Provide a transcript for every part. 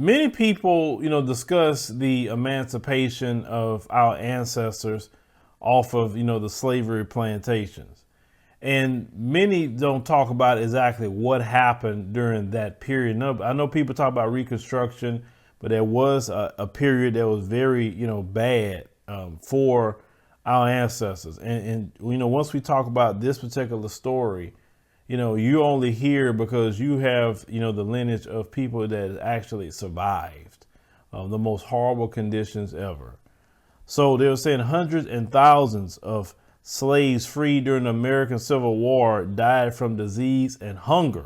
many people, discuss the emancipation of our ancestors off of, the slavery plantations. And many don't talk about exactly what happened during that period. I know people talk about Reconstruction, but there was a period that was very, bad for our ancestors. And once we talk about this particular story, you only hear because you have, the lineage of people that actually survived the most horrible conditions ever. So they were saying hundreds and thousands of slaves freed during the American Civil War died from disease and hunger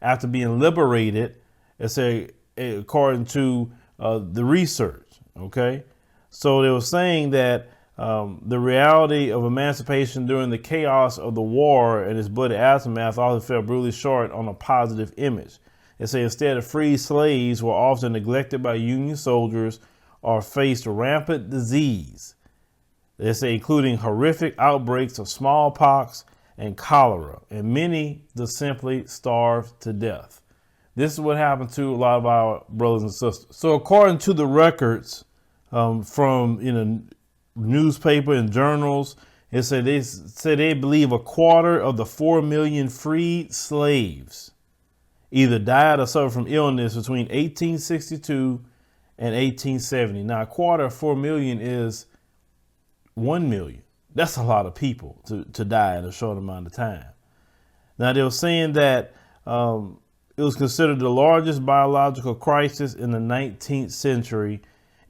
after being liberated, according to the research. Okay. So they were saying that the reality of emancipation during the chaos of the war and its bloody aftermath often fell brutally short on a positive image. They say instead of freed slaves were often neglected by Union soldiers or faced rampant disease. They say including horrific outbreaks of smallpox and cholera, and many just simply starved to death. This is what happened to a lot of our brothers and sisters. So according to the records from newspaper and journals, they said they believe a quarter of the 4 million freed slaves either died or suffered from illness between 1862 and 1870. Now, a quarter of 4 million is 1 million. That's a lot of people to die in a short amount of time. Now, they were saying that it was considered the largest biological crisis in the 19th century.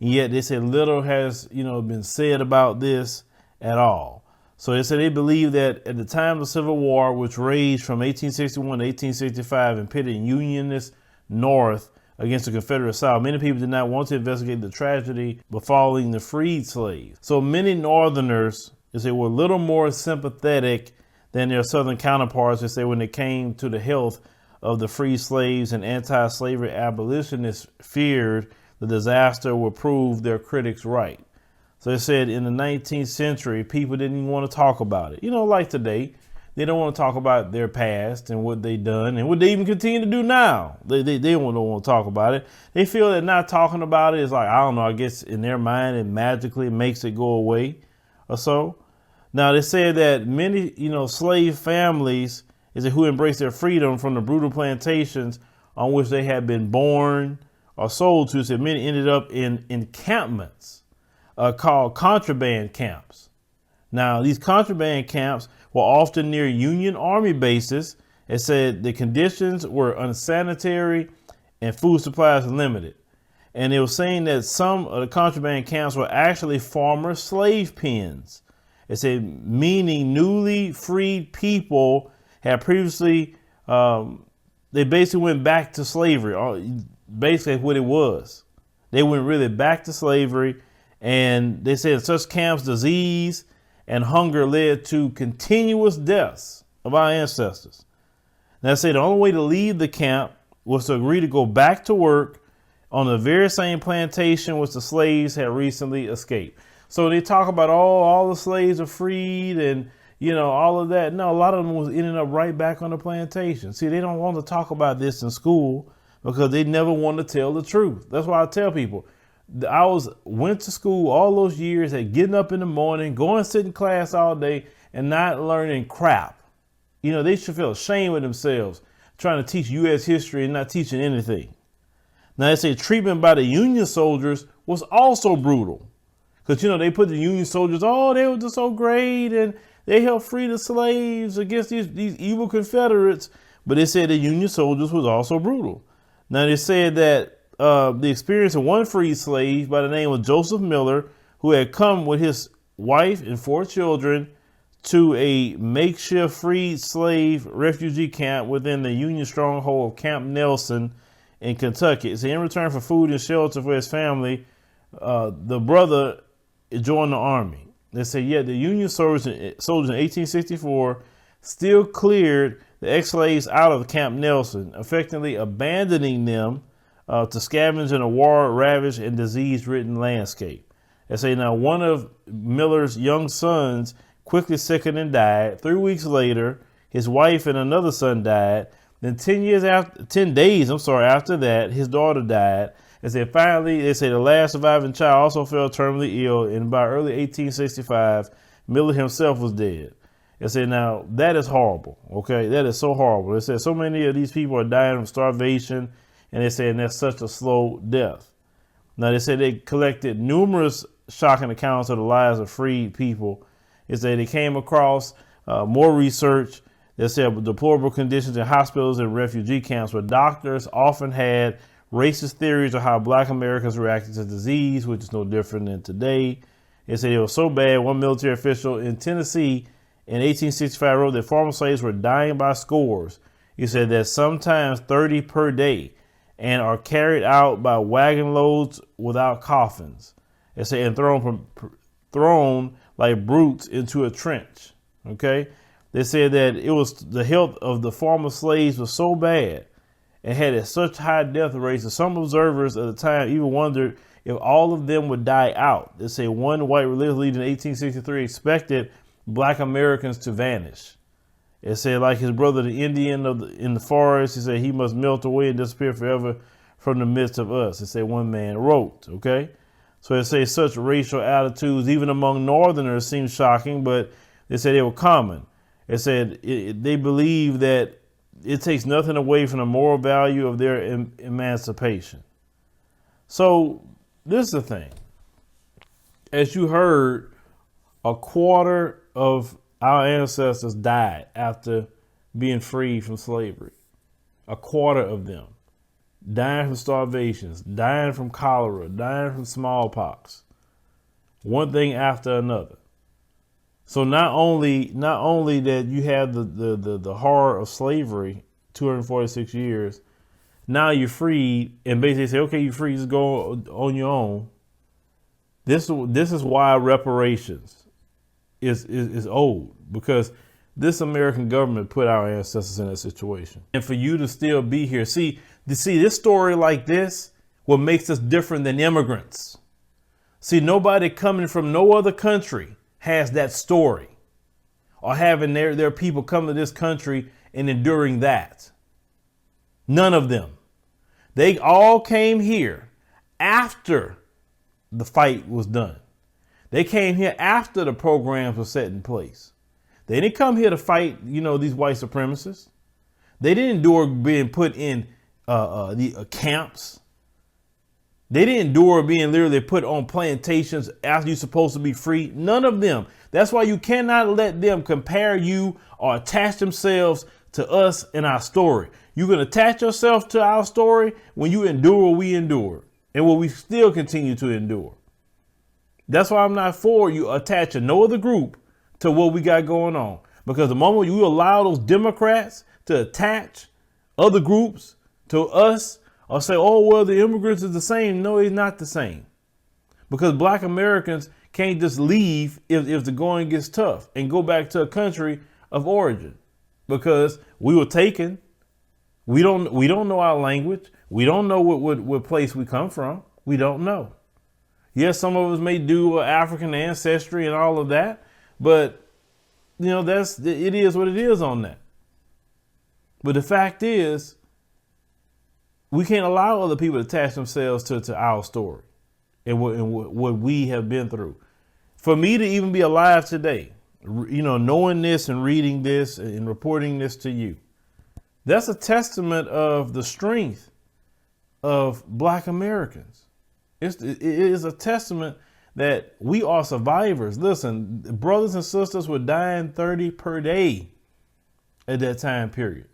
And yet they said little has, been said about this at all. So they said they believe that at the time of the Civil War, which raged from 1861 to 1865 and pitted Unionist North against the Confederate South, many people did not want to investigate the tragedy befalling the freed slaves. So many Northerners, they say, were a little more sympathetic than their Southern counterparts, they say, when it came to the health of the free slaves, and anti-slavery abolitionists feared the disaster would prove their critics right. So they said in the 19th century, people didn't even want to talk about it. Like today, they don't want to talk about their past and what they done and what they even continue to do now. They don't want to talk about it. They feel that not talking about it is like, I don't know, I guess in their mind, it magically makes it go away or so. Now they said that many, slave families who embraced their freedom from the brutal plantations on which they had been born or sold to, said many ended up in encampments called contraband camps. Now, these contraband camps were often near Union Army bases. It said the conditions were unsanitary and food supplies limited. And they were saying that some of the contraband camps were actually former slave pens. It said meaning newly freed people had previously, they basically went back to slavery. Basically what it was. They went really back to slavery, and they said such camps, disease and hunger led to continuous deaths of our ancestors. Now they say the only way to leave the camp was to agree to go back to work on the very same plantation which the slaves had recently escaped. So they talk about all the slaves are freed and all of that. No, a lot of them was ending up right back on the plantation. See, they don't want to talk about this in school because they never want to tell the truth. That's why I tell people, went to school all those years at getting up in the morning, going sit in class all day and not learning crap. They should feel ashamed of themselves trying to teach U.S. history and not teaching anything. Now they say treatment by the Union soldiers was also brutal because, they put the Union soldiers, they were just so great and they helped free the slaves against these evil Confederates. But they said the Union soldiers was also brutal. Now, they said that the experience of one freed slave by the name of Joseph Miller, who had come with his wife and 4 children to a makeshift freed slave refugee camp within the Union stronghold of Camp Nelson in Kentucky. So in return for food and shelter for his family, the brother joined the army. They say, yet the Union soldiers in 1864 still cleared the ex-slaves out of Camp Nelson, effectively abandoning them to scavenge in a war-ravaged and disease-ridden landscape. They say now one of Miller's young sons quickly sickened and died. 3 weeks later, his wife and another son died. Then 10 days after that, his daughter died. They said finally, they say the last surviving child also fell terminally ill, and by early 1865, Miller himself was dead. They said, now that is horrible. Okay, that is so horrible. They said so many of these people are dying of starvation, and they said that's such a slow death. Now they said they collected numerous shocking accounts of the lives of freed people. They said they came across more research. They said deplorable conditions in hospitals and refugee camps where doctors often had racist theories of how black Americans reacted to disease, which is no different than today. They said it was so bad, one military official in Tennessee in 1865 wrote that former slaves were dying by scores. He said that sometimes 30 per day and are carried out by wagon loads without coffins. They said and thrown like brutes into a trench. Okay. They said that it was the health of the former slaves was so bad and had such high death rates that some observers at the time even wondered if all of them would die out. They say one white religious leader in 1863 expected black Americans to vanish. It said like his brother, the Indian in the forest, he said he must melt away and disappear forever from the midst of us. It said one man wrote, okay? So it says such racial attitudes, even among Northerners, seemed shocking, but they said they were common. It said they believe that it takes nothing away from the moral value of their emancipation. So this is the thing. As you heard, a quarter of our ancestors died after being freed from slavery. A quarter of them dying from starvations, dying from cholera, dying from smallpox. One thing after another. So not only that you have the horror of slavery, 246 years, now you're freed, and basically say, okay, you're free, just go on your own. This is why reparations is old, because this American government put our ancestors in that situation. And for you to still be here, see this story like this, what makes us different than immigrants. See, nobody coming from no other country has that story, or having their people come to this country and enduring that. None of them. They all came here after the fight was done. They came here after the programs were set in place. They didn't come here to fight, these white supremacists. They didn't endure being put in the camps. They didn't endure being literally put on plantations after you're supposed to be free. None of them. That's why you cannot let them compare you or attach themselves to us and our story. You can attach yourself to our story when you endure what we endured and what we still continue to endure. That's why I'm not for you attaching no other group to what we got going on. Because the moment you allow those Democrats to attach other groups to us, or say, oh, well, the immigrants is the same. No, it's not the same. Because black Americans can't just leave if the going gets tough and go back to a country of origin, because we were taken. We don't know our language. We don't know what place we come from. We don't know. Yes, some of us may do African ancestry and all of that, but it is what it is on that. But the fact is, we can't allow other people to attach themselves to our story and what we have been through. For me to even be alive today, knowing this and reading this and reporting this to you, that's a testament of the strength of black Americans. It is a testament that we are survivors. Listen, brothers and sisters were dying 30 per day at that time period.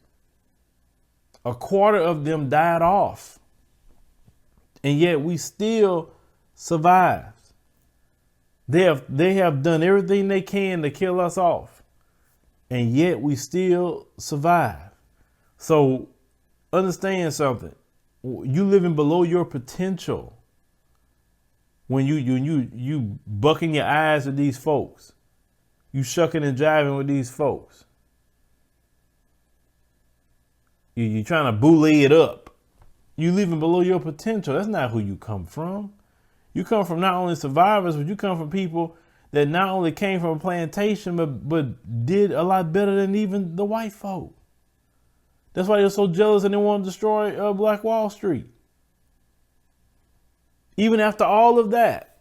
A quarter of them died off, and yet we still survived. They have done everything they can to kill us off, and yet we still survive. So understand something. You living below your potential when you bucking your eyes with these folks. You shucking and jiving with these folks. You're trying to bully it up. You living below your potential. That's not who you come from. You come from not only survivors, but you come from people that not only came from a plantation, but did a lot better than even the white folk. That's why they're so jealous and they want to destroy Black Wall Street. even after all of that.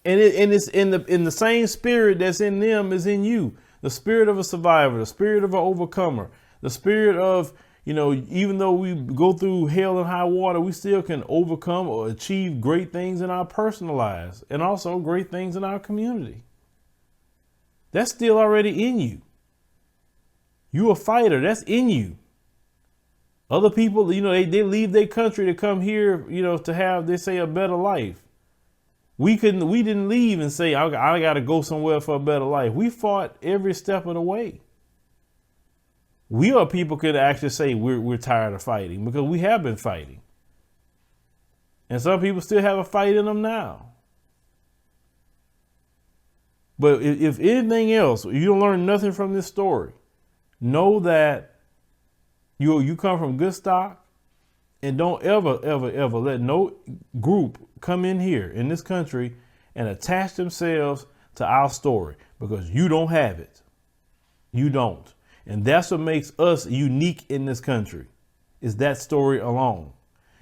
And it's in the same spirit that's in them is in you. The spirit of a survivor, the spirit of an overcomer, the spirit of, even though we go through hell and high water, we still can overcome or achieve great things in our personal lives and also great things in our community. That's still already in you. You a fighter. That's in you. Other people, they leave their country to come here, to have, they say, a better life. We didn't leave and say, I got to go somewhere for a better life. We fought every step of the way. We are people could actually say we're tired of fighting because we have been fighting. And some people still have a fight in them now. But if anything else, you don't learn nothing from this story, know that you come from good stock, and don't ever, ever, ever let no group come in here in this country and attach themselves to our story, because you don't have it. You don't. And that's what makes us unique in this country, is that story alone.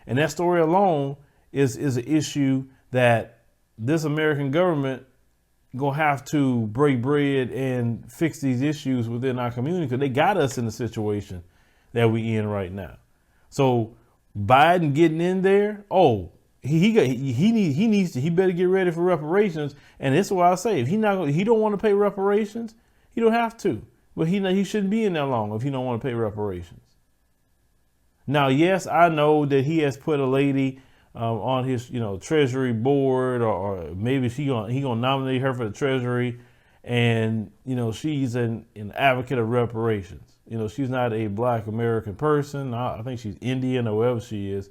And that story alone is an issue that this American government gonna have to break bread and fix these issues within our community, because they got us in the situation that we in right now. So Biden getting in there, he better get ready for reparations. And this is why I say, if he don't want to pay reparations, he don't have to. But he shouldn't be in there long if he don't want to pay reparations. Now, yes, I know that he has put a lady on his Treasury board, or maybe he gonna nominate her for the Treasury, and she's an advocate of reparations. She's not a Black American person. I think she's Indian or wherever she is,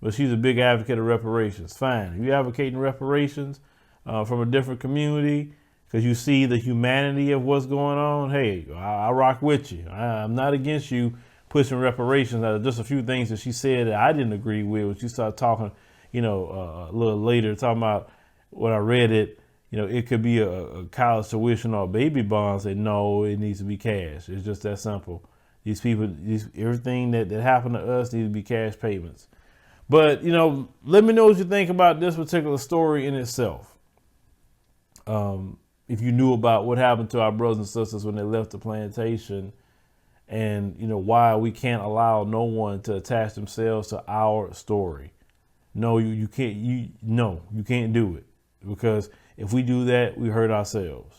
but she's a big advocate of reparations. Fine. If you're advocating reparations from a different community because you see the humanity of what's going on, hey, I rock with you. I'm not against you pushing reparations. Just a few things that she said that I didn't agree with when she started talking, a little later, talking about when I read it, it could be a college tuition or a baby bond. Say, no, it needs to be cash. It's just that simple. These people, everything that happened to us needs to be cash payments. But, let me know what you think about this particular story in itself. If you knew about what happened to our brothers and sisters when they left the plantation, and, why we can't allow no one to attach themselves to our story. No, you can't. You can't do it, because if we do that, we hurt ourselves.